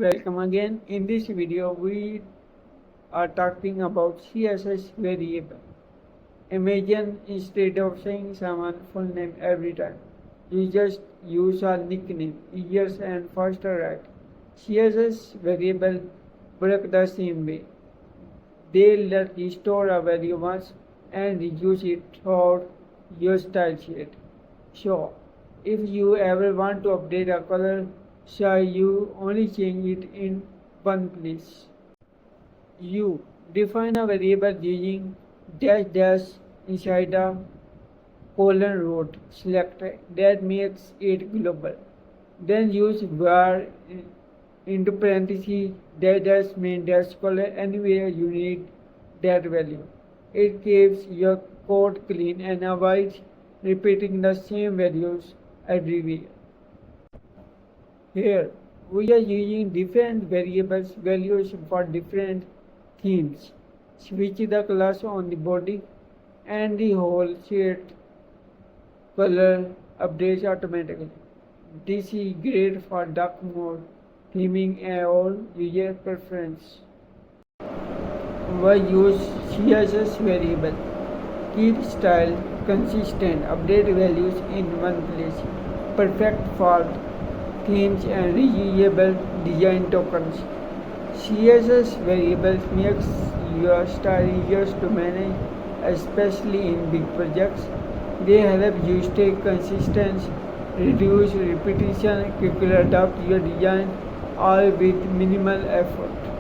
Welcome again. In this video, we are talking about CSS variable. Imagine instead of saying someone's full name every time, you just use a nickname, easier and faster, right? CSS variable work the same way. They let you store a value once and reuse it throughout your style sheet. So, if you ever want to update a color, so you only change it in one place. You define a variable using dash dash inside a colon root selector that makes it global. Then use var into parentheses dash dash main dash colon anywhere you need that value. It keeps your code clean and avoids repeating the same values everywhere. Here we are using different values for different themes. Switch the class on the body and the whole sheet color updates automatically. This is great for dark mode, theming and all user preference. We use CSS variable. Keep style consistent, update values in one place. Perfect for themes and reusable design tokens. CSS variables makes your style easier to manage, especially in big projects. They help you stay consistent, reduce repetition, quickly adapt your design, all with minimal effort.